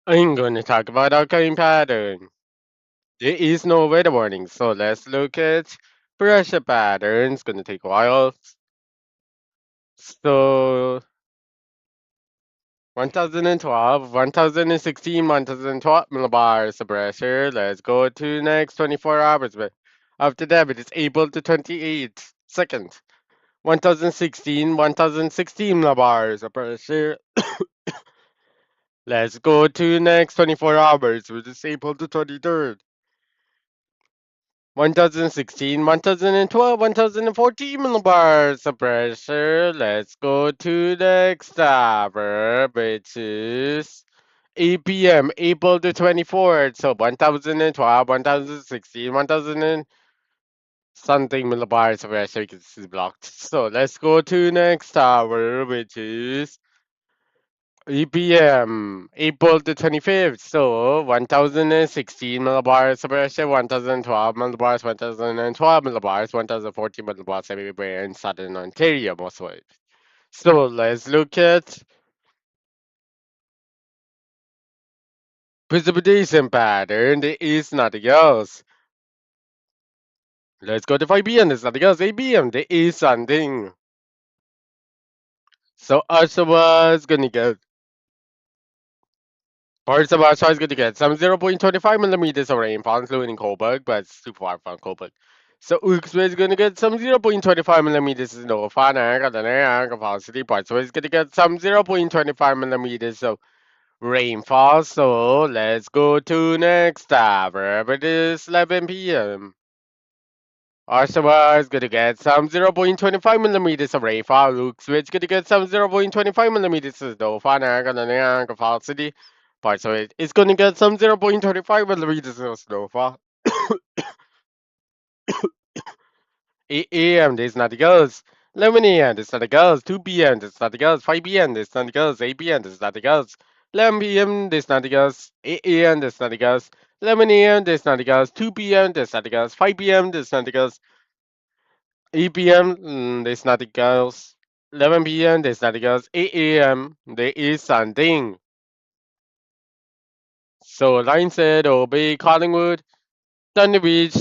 I'm going to talk about outgoing pattern. There is no weather warning, so let's look at pressure patterns. Gonna take a while. So 1012, 1016, 1012 millibars of pressure. Let's go to next 24 hours. But after that, it is able to 28 seconds. 1016 millibars of pressure. Let's go to next 24 hours. We is able to 23rd. 1016, 1012, 1014 millibars of pressure. Let's go to the next hour, which is 8 p.m. April the 24th. So 1012, 1016, 1000 and something millibars of pressure because it's blocked. So let's go to next hour, which is 3 p.m. April the 25th. So 1016 millibars of pressure, 1012 millibars, 1012 millibars, 1014 millibars everywhere in southern Ontario, most of it. So let's look at precipitation pattern. There is nothing else. Let's go to 5 p.m. There's nothing else. 8 p.m. There is something. So Oshawa's gonna get parts of Oshawa is gonna get some 0.25 millimeters of rainfall, including Coburg, but it's too far from Coburg. So Uxbridge is gonna get some 0.25 millimeters of snowfall, and Niagara capacity parts. So it's gonna get some 0.25 millimeters of rainfall. So let's go to next hour. It is 11 p.m. Oshawa is gonna get some 0.25 millimeters of rainfall. Uxbridge is gonna get some 0.25 millimeters of snowfall, and Niagara capacity parts. So it's gonna get some 0.25 millimeters of snowfall. 8 a.m. There's nothing else. 11 a.m. There's nothing else. 2 p.m. There's nothing else. 5 p.m. There's nothing else. 8 p.m. There's nothing else. 11 p.m. There's nothing else. 8 a.m. There's nothing else. 11 a.m. There's nothing else. 2 p.m. There's nothing else. 5 p.m. There's nothing else. 8 p.m. There's nothing else. 11 p.m. There's nothing else. 8 a.m. There is something. So line said, obey Collingwood, Thunder Beach,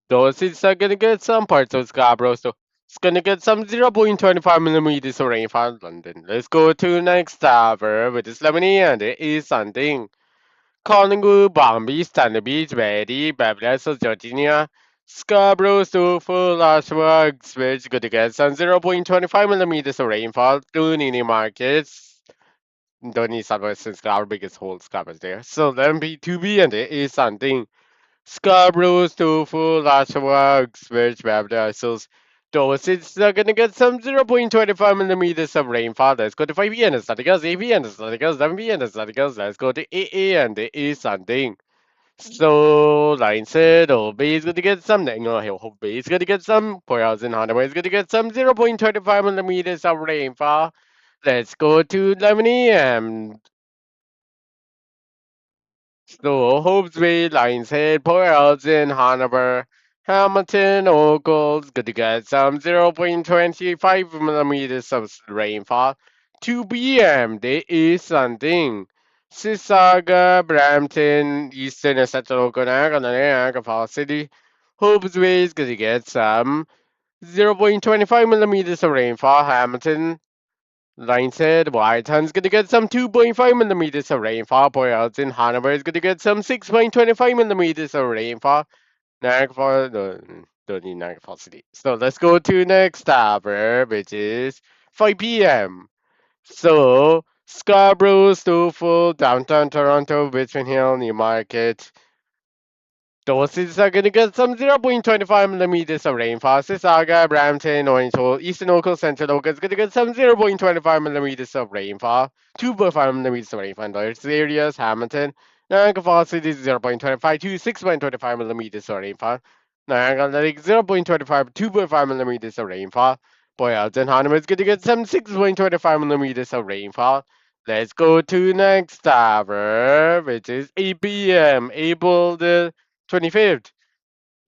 those it's gonna get some parts of Scarborough, so it's gonna get some 0.25 millimeters of rainfall in London. Let's go to next tower, which is Lemony, and it is something. Collingwood, Palm Beach, Thunder Beach, Beatty, Beverly Hills, Virginia, Scarborough, Suffolk, Oshawa, Ipswich, gonna get some 0.25 millimeters of rainfall. Two markets. Don't need Southwest and Scarborough because whole Scarborough's there. So let be 2B, and it is something. Scarborough, Tofu, Oshawa, Ipswich, Baptist, those it's gonna get some 0.25 millimeters of rainfall. Let's go to 5 p.m. It's nothing else. 8 p.m. It's nothing else. 7 p.m. It's nothing else. Let's go to 8 a.m. There is something. So, line said, Obey is gonna get something. No, Obey is gonna get some. Port House in Hanoi is gonna get some 0.25 millimeters of rainfall. Let's go to 11 a.m. So Hopesville, Lionshead, Port Elgin, Hanover, Hamilton, Oakles, gonna get some 0.25 millimeters of rainfall. 2 p.m. There is something. Sissaga, Brampton, Eastern and Central Okanagan City. Hopesville is gonna get some 0.25 millimeters of rainfall. Hamilton, Line said Whiteton's gonna get some 2.5 millimeters of rainfall. Port Elgin, Hanover is gonna get some 6.25 millimeters of rainfall. Niagara Falls, don't need Niagara Falls City. So let's go to next hour, which is 5 p.m. So Scarborough, Stouffville, downtown Toronto, Richmond Hill, Newmarket, those cities are gonna get some 0.25 millimeters of rainfall. Sissaga, Brampton, Orange Hole, Eastern Local, Central Local is gonna get some 0.25 millimeters of rainfall. 2.5 millimeters of rainfall in those areas. Hamilton, Niagara Falls City is 0.25 to 6.25 millimeters of rainfall. Niagara Lake 0.25 2.5 millimeters of rainfall. Boylston, Hanover is gonna get some 6.25 millimeters of rainfall. Let's go to next hour, which is 8 p.m. April the 25th.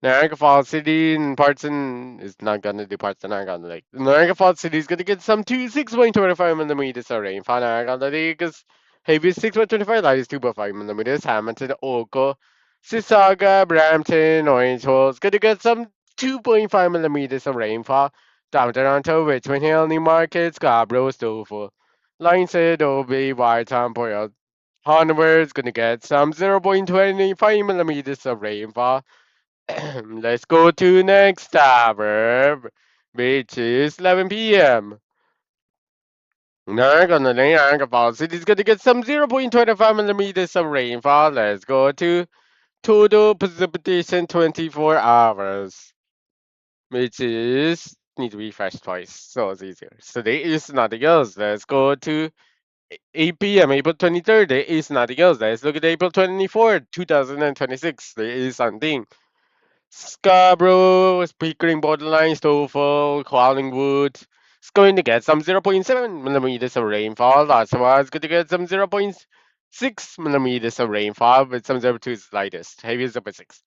Niagara Falls City and Parson is not gonna do Parson. Niagara Lake. Niagara Falls City is gonna get some 6.25 millimeters of rainfall. Niagara Lake is Heavy 6.25, light is 2.5 millimeters. Hamilton, Oakville, Sissaga, Brampton, Orange Hills. Gonna get some 2.5 millimeters of rainfall. Down Toronto, Richmond Hill, Newmarket, Scarborough, Stouffville. Line said Obi, Whitetown, Port Hanover is gonna get some 0.25 millimeters of rainfall. Let's go to next suburb, which is 11 p.m. Niagara Falls City is gonna get some 0.25 millimeters of rainfall. Let's go to total precipitation 24 hours, which is need to refresh twice, so it's easier. So there is nothing else. Let's go to 8 p.m. April 23rd. There is nothing else. Let's look at April 24th, 2026. There is something. Scarborough, Pickering borderline, Stouffville, Collingwood. It's going to get some 0.7 millimeters of rainfall. That's why it's going to get some 0.6 millimeters of rainfall with some 0.2 is lightest. Heavy is 0.6.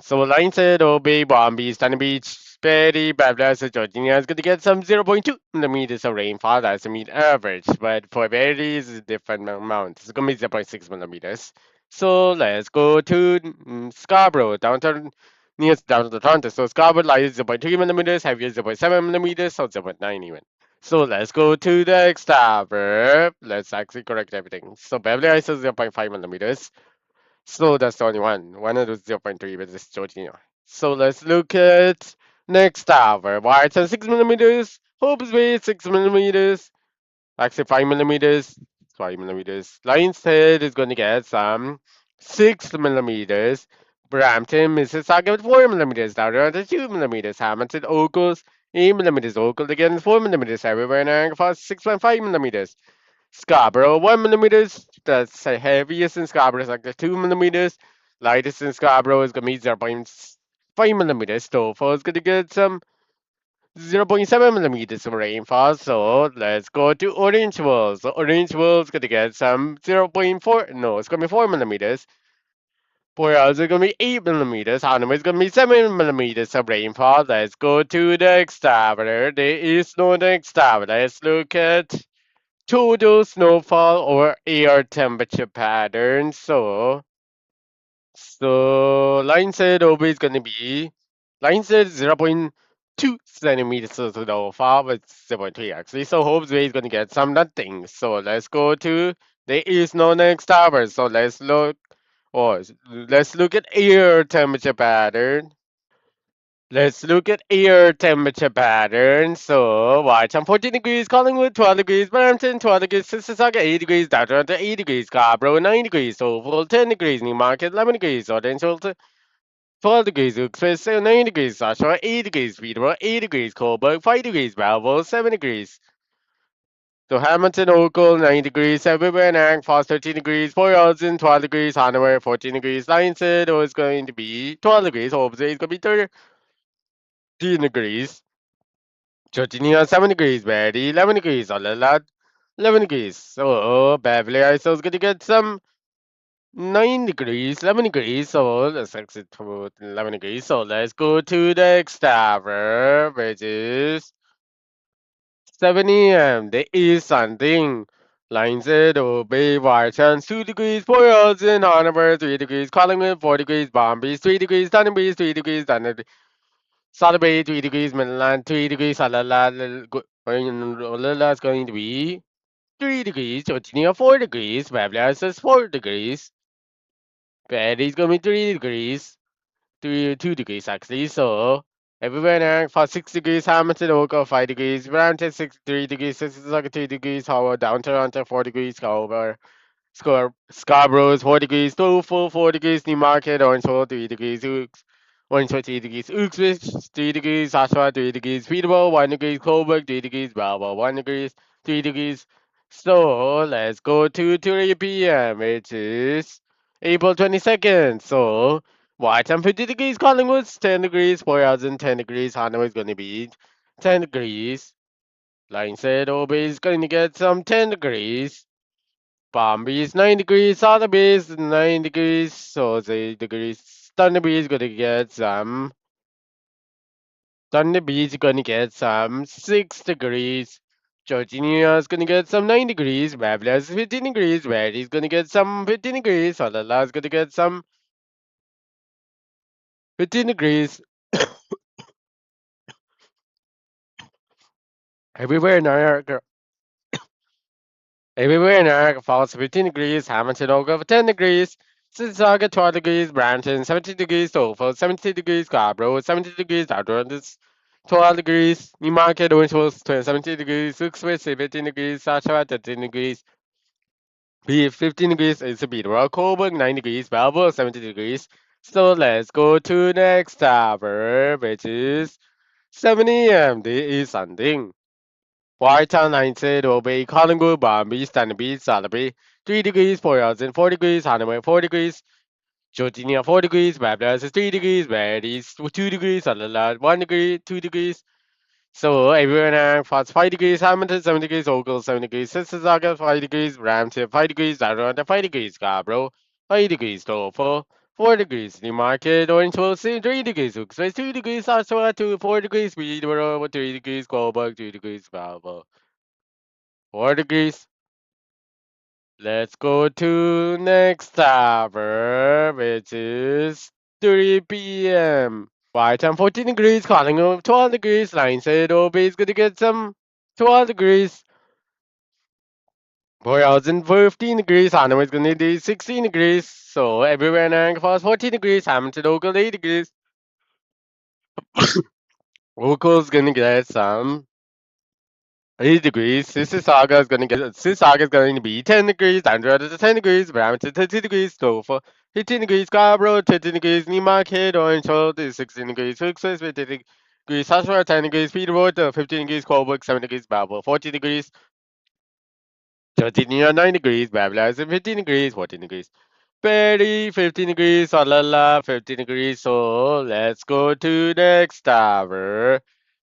So line said Obey, Bombay, Sunny Beach, Perry, Bablas, Georgia is going to get some 0.2 millimeters of rainfall. That's a mean average. But for Perry, it's a different amount. It's going to be 0.6 millimeters. So let's go to Scarborough, downtown, near down to Toronto. So Scarborough lies 0.3 millimeters, heavy is 0.7 millimeters, so 0.9 even. So let's go to the next suburb. Let's actually correct everything. So Beverly Hills is 0.5 millimeters. So that's the only one. One of those 0.3, but it's Georgina. So let's look at next tower. White's 6 millimeters. Hope's Bay 6 millimeters. Actually 5 millimeters. 5 millimeters. Lion's Head is going to get some 6 millimeters. Brampton, Mississauga with 4 millimeters. Down to 2 millimeters. Hamilton, Oakles 8 millimeters. Oakles again 4 millimeters. Everywhere in Niagara Falls 6.5 millimeters. Scarborough 1 millimeters. That's the heaviest in Scarborough is like the 2 millimeters. Lightest in Scarborough is gonna be 0.5 millimeters. Stouffville is gonna get some 0.7 millimeters of rainfall. So let's go to Orange World. So Orange World is gonna get some 0.4. No, it's gonna be 4 millimeters. Port is gonna be 8 millimeters. Hanover is gonna be 7 millimeters of rainfall. Let's go to the next tablet. There is no next tablet. Let's look at total snowfall or air temperature pattern. So line said always gonna be line said 0.2 centimeters to the far, but 0.3 actually. So hopefully is gonna get some nothing. So let's go to there is no next tower. So let's look at air temperature pattern. Let's look at air temperature pattern. So, Whiteham 14 degrees, Collingwood 12 degrees, Brampton 12 degrees, Mississauga 8 degrees, Downtown 8 degrees, Scarborough 9 degrees, Stouffville 10 degrees, Newmarket 11 degrees, Orange 12 degrees, Uxbridge 9 degrees, Oshawa 8 degrees, Peterborough 8 degrees, Coburg 5 degrees, Belleville 7 degrees. So Hamilton, Oakville 9 degrees, everywhere, Nang Falls 13 degrees, Port Elgin 12 degrees, Hanover 14 degrees, Lions Head is going to be 12 degrees, Hopefully it's going to be 13 degrees. Georgina 7 degrees, Barry 11 degrees, Olala 11 degrees. So Beverly Hills is gonna get some 9 degrees, 11 degrees. So let's exit to 11 degrees. So let's go to the next tower, which is 7 a.m. There is something. Line said, Bay, Chance 2 degrees, Port Elgin, Hanover 3 degrees, Collingwood 4 degrees, Bombay 3 degrees, Dunn Breeze 3 degrees, Saturday 3 degrees, Midland 3 degrees, Alala is going to be 3 degrees, Virginia 4 degrees, Babylon says 4 degrees, Paris is going to be 3 degrees, 2 degrees actually, so everywhere now for 6 degrees, Hamilton, Oka 5 degrees, Brampton 6 3 degrees, Mississauga 3 degrees, Howard, down Toronto 4 degrees, Calgary. Scarborough is 4 degrees, Stouffville 4 degrees, Newmarket, Orangeville 3 degrees, Orangeville 3 degrees, Uxbridge 3 degrees, Oshawa 3 degrees, Peterborough 1 degree, Coburg 3 degrees, Belleville 1 degrees, 3 degrees. So let's go to 3 p.m., which is April 22nd. So Whiteham 50 degrees, Collingwood's 10 degrees, Port Elgin 10 degrees, Hanover is going to be 10 degrees. Line said Obey is going to get some 10 degrees. Bombay is 9 degrees, Sotheby is 9 degrees, so 8 degrees. Thunderbee is gonna get some. Thunderbee is gonna get some 6 degrees. Georgina is gonna get some 9 degrees. Babla is 15 degrees. Reddy's gonna get some 15 degrees. Salala is gonna get some 15 degrees. Everywhere in America, everywhere in America falls 15 degrees. Hamilton over 10 degrees. Mississauga 12 degrees. Brampton 17 degrees. Tofu 17 degrees. Scarborough 17 degrees. Outdoors 12 degrees. Newmarket Owensville 17 degrees. Souksville 15 degrees. Oshawa 13 degrees. Be 15 degrees is a Peterborough. Coburg 9 degrees. Belleville 17 degrees. So let's go to next tower, which is 7 a.m. This is Sunday. Whitetown 9 will be Collingwood, Barnby, Stanley, Salaby, 3 degrees, 4 hours and 4 degrees, Hanaway 4 degrees, Georginia 4 degrees, Bablas is 3 degrees, Reddy's 2 degrees, Alala 1 degree, 2 degrees. So everyone has 5 degrees, Hamilton 7 degrees, Oakville 7 degrees, Mississauga 5 degrees, Ramsey 5 degrees, Atlanta 5 degrees, Scarborough 5 degrees, Tofu 4 degrees, Newmarket, Orangeville 3 degrees, Hooksville 2 degrees, Oshawa 2 4 degrees, Peterborough 3 degrees, Coburg 2 degrees, Belleville 4 degrees. Let's go to next hour, which is 3 p.m. Right, I'm 14 degrees, calling over 12 degrees. Line said Obi is gonna get some 12 degrees. Boy, I was in 15 degrees. Hannah is gonna do 16 degrees. So everywhere in Anchor Falls 14 degrees. Hamilton Oakland 8 degrees. Oakland's gonna get some 8 degrees. Sister is going to be 10 degrees. Android is 10 degrees. Brampton 13 degrees. Stover 15 degrees. Scarborough 13 degrees. Newmarket Orange Road is 16 degrees. Success 15 degrees. Sashua 10 degrees. Peterborough 15 degrees. Coburg 7 degrees. Babel 14 degrees. Georginia 9 degrees. Babylon 15 degrees. 14 degrees. Perry 15 degrees. Solala 15 degrees. So let's go to next tower,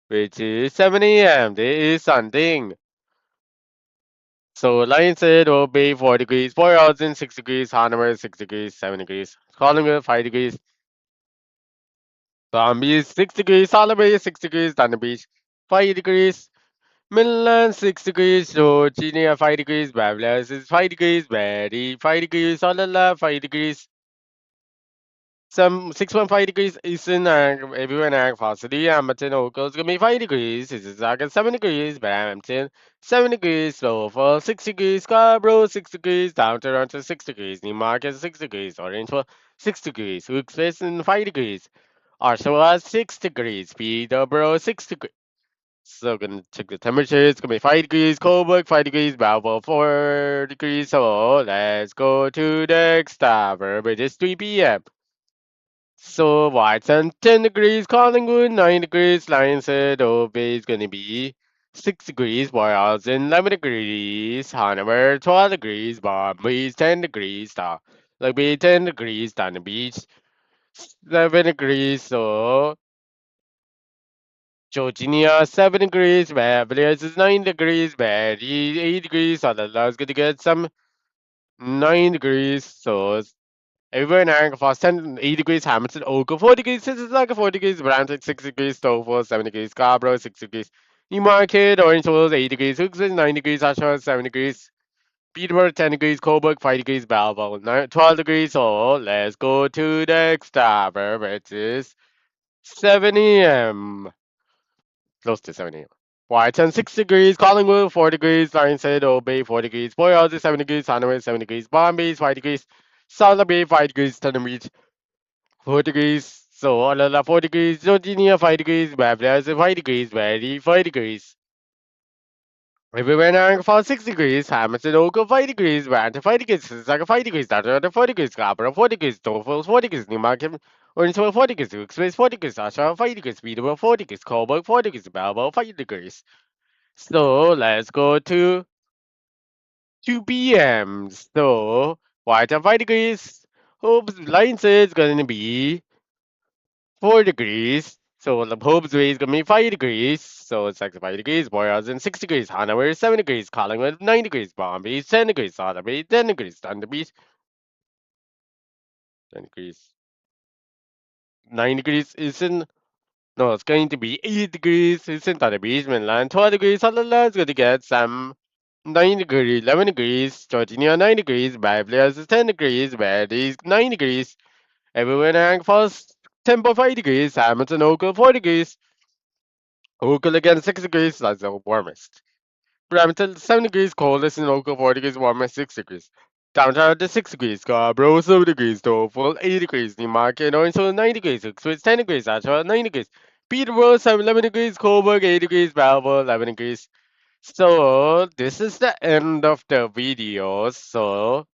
which is 7 a.m. This is Sunday. So Lion said will be 4 degrees, 4 hours in 6 degrees, Hanover 6 degrees, 7 degrees, Collingwood 5 degrees, Zombie is 6 degrees, Solomon 6 degrees, Thunder Beach 5 degrees, Midland 6 degrees, Georgia 5 degrees, Babylon is 5 degrees, Betty 5 degrees, Solala 5 degrees, some 6.5 degrees Eastern everyone velocity. Hamilton Oakland is gonna be 5 degrees. This is like 7 degrees. Brampton 7 degrees. Slower 6 degrees. Scarborough 6 degrees. Down Toronto 6 degrees. Newmarket 6 degrees. Orangeville 6 degrees. Hooksville 5 degrees. Oshawa 6 degrees. Peterborough 6 degrees. So gonna check the temperature. It's gonna be 5 degrees. Coburg 5 degrees. Belleville 4 degrees. So let's go to the next tower, which is 3 p.m. So White's 10 degrees, Collingwood 9 degrees, Lions said Obey is gonna be 6 degrees, Wales in 11 degrees, Hanover 12 degrees, Barnby's 10 degrees, Rugby 10 degrees, Thunder Beach 7 degrees, so Georginia 7 degrees, Beverly is 9 degrees, Betty 8 degrees, Adela's gonna get some 9 degrees, so everywhere in Niagara Falls, 10, 8 degrees, Hamilton, Oakville, 4 degrees, Mississauga, 4 degrees, Brampton, 6 degrees, Stowe, 7 degrees, Scarborough, 6 degrees, Newmarket, Orangeville, 8 degrees, Hooksville, 9 degrees, Oshawa, 7 degrees, Peterborough, 10 degrees, Coburg, 5 degrees, Belleville, 12 degrees, so let's go to the next tower, which is 7 a.m., close to 7 a.m. Whiteton, 6 degrees, Collingwood, 4 degrees, Lionshead, Obey, 4 degrees, Boy Houses, 7 degrees, Hanover, 7 degrees, Bombay, 5 degrees, South Bay, 5 degrees, Thunder Beach, 4 degrees. So Alala 4 degrees, Georginia 5 degrees, Babylon 5 degrees, Valley 5 degrees. Everywhere now 6 degrees, Hamilton Oakville 5 degrees, Brandon 5 degrees, Saga 5 degrees, Dr. 4 degrees, Scarborough 4 degrees, Tofu 4 degrees, Newmarket, Orangeville 4 degrees, Hooksville 4 degrees, Oshawa 5 degrees, Peterborough 4 degrees, Coburg 4 degrees, Belleville 5 degrees. So let's go to 2 p.m. So White 5 degrees, Hope's line says going to be 4 degrees. So the Hope's way is gonna be 5 degrees. So it's like 5 degrees. Boreals in 6 degrees. Hanover is 7 degrees. Collingwood 9 degrees. Bombay is 10 degrees. Sotheby 10 degrees. Thunder Beach 10 degrees. 9 degrees is in No, it's going to be 8 degrees. Isn't on the beach, mainland. 12 degrees on the land. It's going to get some 9 degrees, 11 degrees. Georgia 9 degrees. Biblia is 10 degrees. Where is 9 degrees. Everywhere in Niagara Falls, 10.5 degrees. Hamilton, Oakville, 4 degrees. Oakville again, 6 degrees. That's the warmest. Brampton, 7 degrees. Coldest in Oakville, 4 degrees. Warmest, 6 degrees. Downtown at 6 degrees. Scarborough, 7 degrees. Toffel, 8 degrees. Newmarket, Orangeville, 9 degrees. Ipswich, 10 degrees. Oshawa, 9 degrees. Peterborough, 11 degrees. Cobourg, 8 degrees. Belleville, 11 degrees. So, this is the end of the video. So,